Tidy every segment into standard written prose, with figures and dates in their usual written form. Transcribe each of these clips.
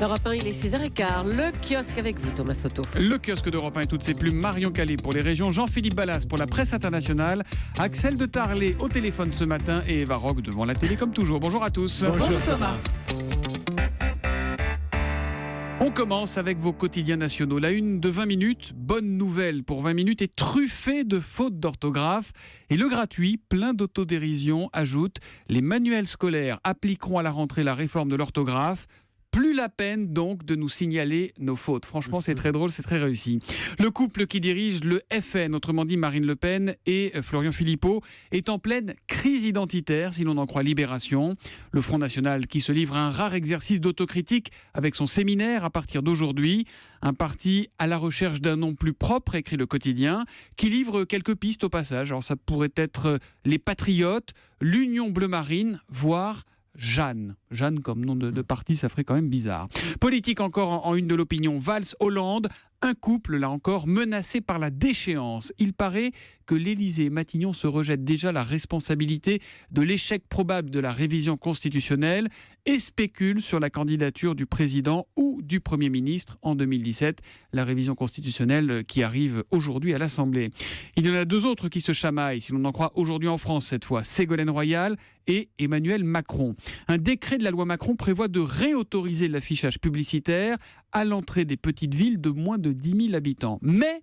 Europe 1, il est 6h15. Le kiosque avec vous, Thomas Soto. Le kiosque d'Europe 1 et toutes ses plumes. Marion Calais pour les régions, Jean-Philippe Ballas pour la presse internationale, Axel de Tarlet au téléphone ce matin et Eva Rock devant la télé comme toujours. Bonjour à tous. Bonjour Thomas. On commence avec vos quotidiens nationaux. La une de 20 minutes, bonne nouvelle pour 20 minutes, est truffée de fautes d'orthographe. Et le gratuit, plein d'autodérision, ajoute « Les manuels scolaires appliqueront à la rentrée la réforme de l'orthographe ». Plus la peine donc de nous signaler nos fautes. Franchement, c'est très drôle, c'est très réussi. Le couple qui dirige le FN, autrement dit Marine Le Pen et Florian Philippot, est en pleine crise identitaire, si l'on en croit Libération. Le Front National qui se livre à un rare exercice d'autocritique avec son séminaire à partir d'aujourd'hui. Un parti à la recherche d'un nom plus propre, écrit le quotidien, qui livre quelques pistes au passage. Alors ça pourrait être les Patriotes, l'Union Bleu Marine, voire Jeanne. Jeanne comme nom de parti, ça ferait quand même bizarre. Politique encore en une de l'opinion. Valls-Hollande, un couple, là encore, menacé par la déchéance. Il paraît que l'Élysée et Matignon se rejettent déjà la responsabilité de l'échec probable de la révision constitutionnelle et spéculent sur la candidature du président ou du Premier ministre en 2017. La révision constitutionnelle qui arrive aujourd'hui à l'Assemblée. Il y en a deux autres qui se chamaillent, si l'on en croit aujourd'hui en France cette fois. Ségolène Royal et Emmanuel Macron. Un décret de la loi Macron prévoit de réautoriser l'affichage publicitaire à l'entrée des petites villes de moins de 10 000 habitants. Mais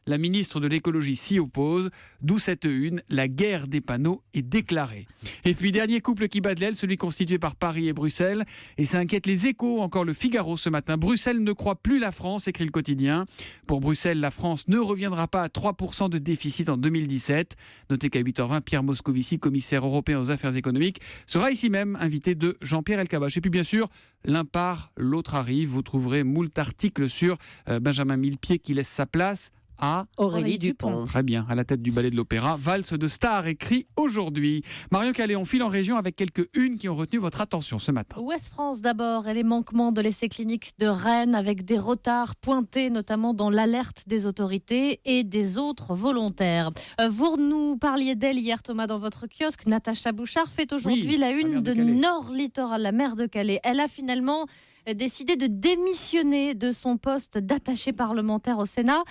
la ministre de l'écologie s'y oppose, d'où cette une, la guerre des panneaux est déclarée. Et puis dernier couple qui bat de l'aile, celui constitué par Paris et Bruxelles, et ça inquiète les Échos, encore le Figaro ce matin. Bruxelles ne croit plus la France, écrit le quotidien. Pour Bruxelles, la France ne reviendra pas à 3% de déficit en 2017. Notez qu'à 8h20, Pierre Moscovici, commissaire européen aux affaires économiques, sera ici même invité de Jean-Pierre Elkabbach. Et puis bien sûr, l'un part, l'autre arrive. Vous trouverez moult articles sur Benjamin Millepied qui laisse sa place à Aurélie Dupont. Très bien, à la tête du ballet de l'Opéra. Valse de stars écrit aujourd'hui. Marion Calais, on file en région avec quelques unes qui ont retenu votre attention ce matin. Ouest France d'abord et les manquements de l'essai clinique de Rennes avec des retards pointés notamment dans l'alerte des autorités et des autres volontaires. Vous nous parliez d'elle hier Thomas dans votre kiosque. Natacha Bouchard fait aujourd'hui la une de Nord Littoral, la maire de Calais. Elle a finalement décidé de démissionner de son poste d'attachée parlementaire au Sénat.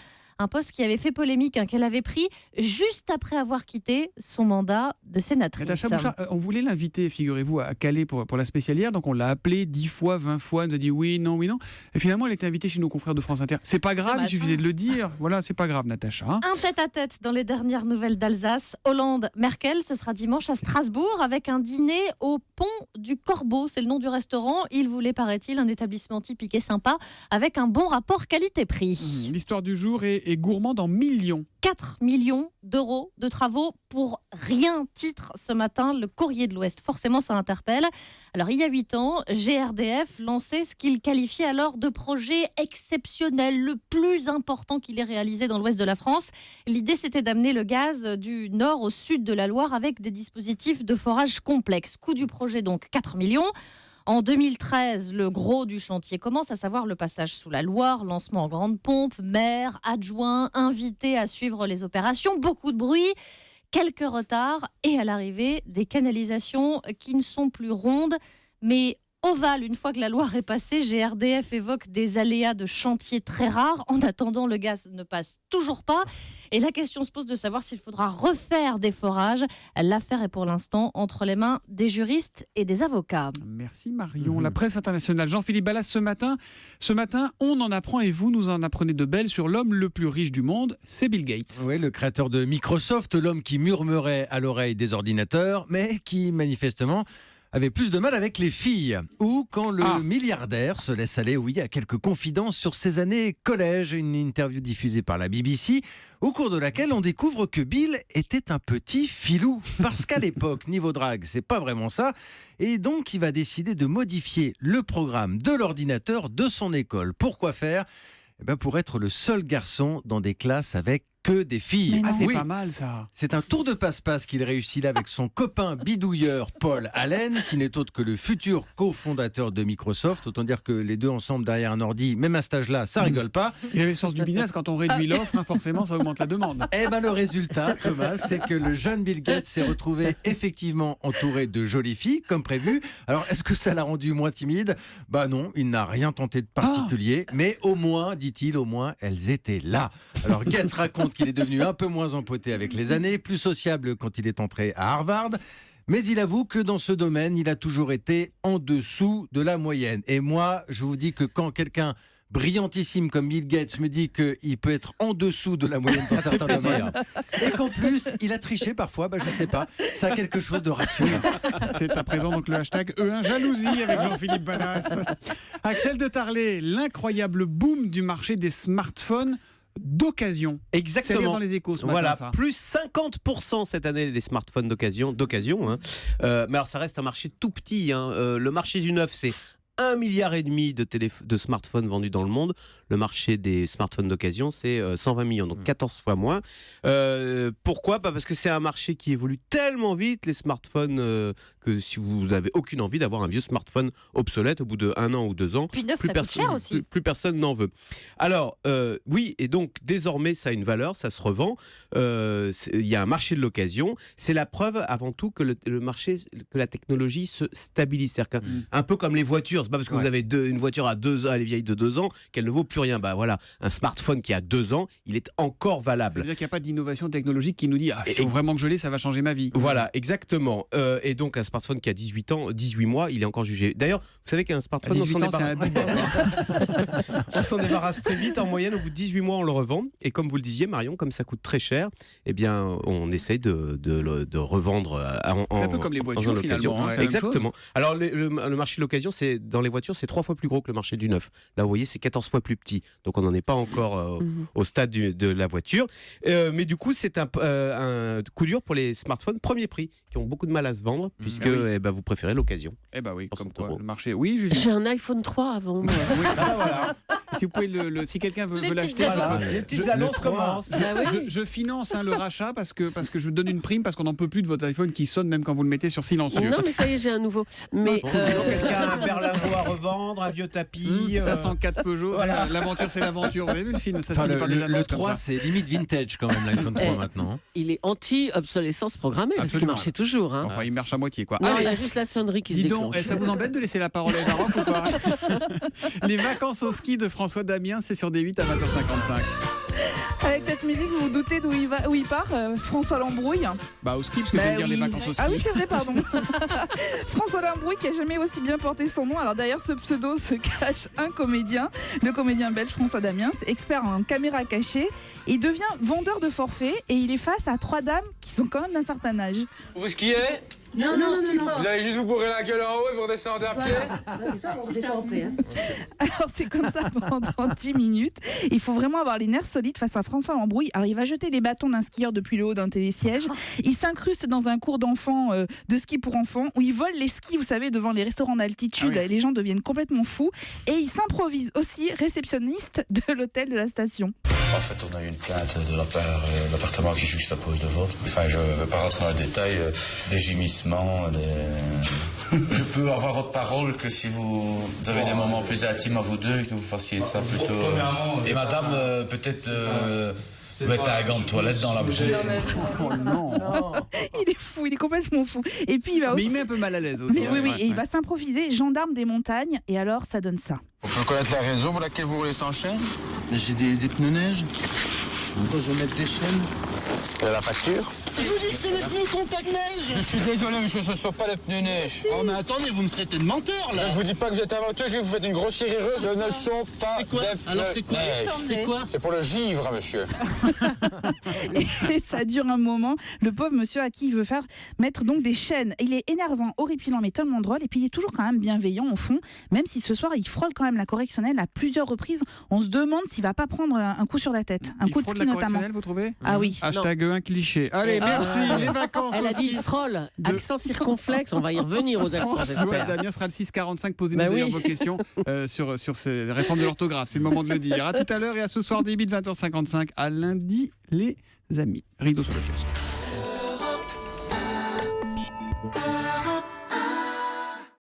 Un poste qui avait fait polémique, qu'elle avait pris juste après avoir quitté son mandat de sénatrice. Natacha Bouchard, on voulait l'inviter, figurez-vous, à Calais pour la spécialière. Donc on l'a appelée 10 fois, 20 fois. Elle nous a dit oui, non. Et finalement, elle était invitée chez nos confrères de France Inter. C'est pas grave, il suffisait de le dire. Voilà, c'est pas grave, Natacha. Un tête-à-tête dans les dernières nouvelles d'Alsace. Hollande-Merkel, ce sera dimanche à Strasbourg avec un dîner au Pont du Corbeau. C'est le nom du restaurant. Il voulait, paraît-il, un établissement typique et sympa avec un bon rapport qualité-prix. L'histoire du jour est gourmande en millions. 4 millions d'euros de travaux pour rien, titre ce matin le Courrier de l'Ouest. Forcément, ça interpelle. Alors, il y a 8 ans, GRDF lançait ce qu'il qualifiait alors de projet exceptionnel, le plus important qu'il ait réalisé dans l'ouest de la France. L'idée, c'était d'amener le gaz du nord au sud de la Loire avec des dispositifs de forage complexes. Coût du projet, donc 4 millions. En 2013, le gros du chantier commence, à savoir le passage sous la Loire, lancement en grande pompe, maire, adjoint, invité à suivre les opérations, beaucoup de bruit, quelques retards et à l'arrivée des canalisations qui ne sont plus rondes mais ovales. Une fois que la Loire est passée, GRDF évoque des aléas de chantier très rares. En attendant, le gaz ne passe toujours pas. Et la question se pose de savoir s'il faudra refaire des forages. L'affaire est pour l'instant entre les mains des juristes et des avocats. Merci Marion. La presse internationale, Jean-Philippe Ballas ce matin, on en apprend et vous nous en apprenez de belles sur l'homme le plus riche du monde, c'est Bill Gates. Oui, le créateur de Microsoft, l'homme qui murmurait à l'oreille des ordinateurs, mais qui manifestement avait plus de mal avec les filles. Ou quand le milliardaire se laisse aller, à quelques confidences sur ses années collège. Une interview diffusée par la BBC, au cours de laquelle on découvre que Bill était un petit filou. Parce qu'à l'époque, niveau drague, c'est pas vraiment ça. Et donc, il va décider de modifier le programme de l'ordinateur de son école. Pourquoi faire ? Pour être le seul garçon dans des classes avec que que des filles. Ah, c'est Oui. pas mal ça. C'est un tour de passe-passe qu'il réussit là avec son copain bidouilleur Paul Allen, qui n'est autre que le futur cofondateur de Microsoft. Autant dire que les deux ensemble derrière un ordi, même à cet âge-là, ça rigole pas. Il avait le sens du business, quand on réduit l'offre, hein, forcément ça augmente la demande. Eh ben le résultat, Thomas, c'est que le jeune Bill Gates s'est retrouvé effectivement entouré de jolies filles, comme prévu. Alors, est-ce que ça l'a rendu moins timide ? Bah non, il n'a rien tenté de particulier, mais au moins, dit-il, au moins, elles étaient là. Alors, Gates raconte qu'il est devenu un peu moins empoté avec les années, plus sociable quand il est entré à Harvard. Mais il avoue que dans ce domaine, il a toujours été en dessous de la moyenne. Et moi, je vous dis que quand quelqu'un brillantissime comme Bill Gates me dit qu'il peut être en dessous de la moyenne dans certains domaines, et qu'en plus, il a triché parfois, bah, je sais pas, ça a quelque chose de rassurant. C'est à présent donc le hashtag E1 jalousie avec Jean-Philippe Banas. Axel de Tarlet, l'incroyable boom du marché des smartphones d'occasion. C'est à dire Exactement. dans les échos ce matin, Voilà, ça. plus 50% cette année les smartphones d'occasion. Hein. Mais alors ça reste un marché tout petit. Hein. Le marché du neuf, c'est 1,5 milliard de smartphones vendus dans le monde. Le marché des smartphones d'occasion, c'est 120 millions, donc 14 fois moins. Pourquoi ? Parce que c'est un marché qui évolue tellement vite, les smartphones, que si vous n'avez aucune envie d'avoir un vieux smartphone obsolète au bout de 1 an ou 2 ans, Puis neuf, ça coûte cher aussi. plus personne n'en veut. Alors, oui, et donc désormais, ça a une valeur, ça se revend. Il y a un marché de l'occasion. C'est la preuve, avant tout, que le marché, que la technologie se stabilise. C'est-à-dire un peu comme les voitures. C'est pas parce que vous avez une voiture à 2 ans, elle est vieille de 2 ans, qu'elle ne vaut plus rien. Bah voilà, un smartphone qui a 2 ans, il est encore Ça valable. veut dire qu'il n'y a pas d'innovation technologique qui nous dit il faut vraiment que je l'ai, ça va changer ma vie. Voilà, exactement. Et donc un smartphone qui a 18 ans, 18 mois, il est encore jugé. D'ailleurs, vous savez qu'un À smartphone, on 18 s'en ans, c'est un débarrasse. On s'en débarrasse très vite. En moyenne, au bout de 18 mois, on le revend. Et comme vous le disiez, Marion, comme ça coûte très cher, eh bien, on essaye de revendre C'est un peu comme les voitures, en occasion. finalement, hein, c'est la même Exactement. Alors, le marché de l'occasion, dans les voitures, c'est 3 fois plus gros que le marché du neuf. Là, vous voyez, c'est 14 fois plus petit. Donc, on n'en est pas encore au stade de la voiture. Mais du coup, c'est un coup dur pour les smartphones premier prix, qui ont beaucoup de mal à se vendre, puisque vous préférez l'occasion. Eh ben oui, comme 100 quoi, euros. le marché. Oui, Julie. J'ai un iPhone 3 avant. moi. Oui, voilà. Si vous pouvez si quelqu'un veut l'acheter, Les petites annonces commencent. Ah oui. je finance le rachat parce que je vous donne une prime parce qu'on n'en peut plus de votre iPhone qui sonne même quand vous le mettez sur silencieux. Non, mais ça y est, j'ai un nouveau. Mais Sinon, quelqu'un a un berlingot à revendre, un vieux tapis. 504 Peugeot, Voilà. L'aventure c'est l'aventure. Vous avez vu le film ça se Enfin, finit par des le annonces comme 3, ça. c'est limite vintage quand même, l'iPhone 3 maintenant. il est anti-obsolescence programmée, parce qu'il Absolument. marchait toujours. Hein. Enfin, il marche à moitié quoi. Non, Allez, il y a juste la sonnerie qui se dis donc, déclenche. ça vous embête de laisser la parole à Baroque ou pas? Les vacances au ski de François Damien, c'est sur D8 à 20h55. Avec cette musique, vous vous doutez d'où il part, François Lambrouille. Bah au ski, parce que je viens de dire les vacances au ski. Ah oui, c'est vrai, pardon. François Lambrouille qui a jamais aussi bien porté son nom. Alors derrière ce pseudo se cache un comédien, le comédien belge François Damiens, expert en caméra cachée. Il devient vendeur de forfaits et il est face à 3 dames qui sont quand même d'un certain âge. Vous skiez? Non. Vous allez juste vous bourrer la gueule en haut et vous redescendez à pied? C'est ça, on descend après. Hein. Alors c'est comme ça pendant 10 minutes. Il faut vraiment avoir les nerfs solides face à François Lambrouille. Alors il va jeter les bâtons d'un skieur depuis le haut d'un télésiège. Il s'incruste dans un cours d'enfants de ski pour enfants où il vole les skis, vous savez, devant les restaurants d'altitude. Ah oui. Et les gens deviennent complètement fous. Et il s'improvise aussi réceptionniste de l'hôtel de la station. En fait, on a eu une plainte de l'appartement qui juxtapose le vôtre. Enfin, je ne vais pas rentrer dans le détail des gémissements. Je peux avoir votre parole que si vous avez des moments plus intimes à vous deux, que vous fassiez ça plutôt. Et madame, peut-être mettre un gant de toilette dans la bouche. Oh non. Il est fou, il est complètement fou. Et puis il va Mais aussi. il met un peu mal à l'aise aussi. Mais oui, et il va s'improviser gendarme des montagnes. Et alors, ça donne ça. On peut connaître la raison pour laquelle vous roulez sans chaîne? Mais j'ai des pneus neige. Pourquoi je vais mettre des chaînes? Et la facture? Je vous dis que c'est les pneus contact neige. Je suis désolé, monsieur, ce ne sont pas les pneus neige. Oh mais attendez, vous me traitez de menteur là. Je ne vous dis pas que vous êtes un menteur, je vous faites une grossièrerie. Ce ne sont pas C'est quoi? des Alors pneus c'est quoi? neige. C'est quoi? C'est pour le givre, monsieur. Et ça dure un moment. Le pauvre monsieur à qui il veut faire mettre donc des chaînes. Il est énervant, horripilant, mais tellement drôle. Et puis il est toujours quand même bienveillant au fond. Même si ce soir il frôle quand même la correctionnelle à plusieurs reprises. On se demande s'il va pas prendre un coup sur la tête. Un coup de fraude ski la notamment. correctionnelle, vous trouvez? Ah oui. Hashtag un cliché. Allez, merci. Les vacances Elle au a dit ski. frôle, accent circonflexe, on va y revenir aux accents, Ouais, j'espère. Damien sera le 645. Posez-nous Bah d'ailleurs oui. vos questions sur ces réformes de l'orthographe. C'est le moment de le dire. À tout à l'heure et à ce soir, début de 20h55. À lundi. les amis. Rideau sur le kiosque.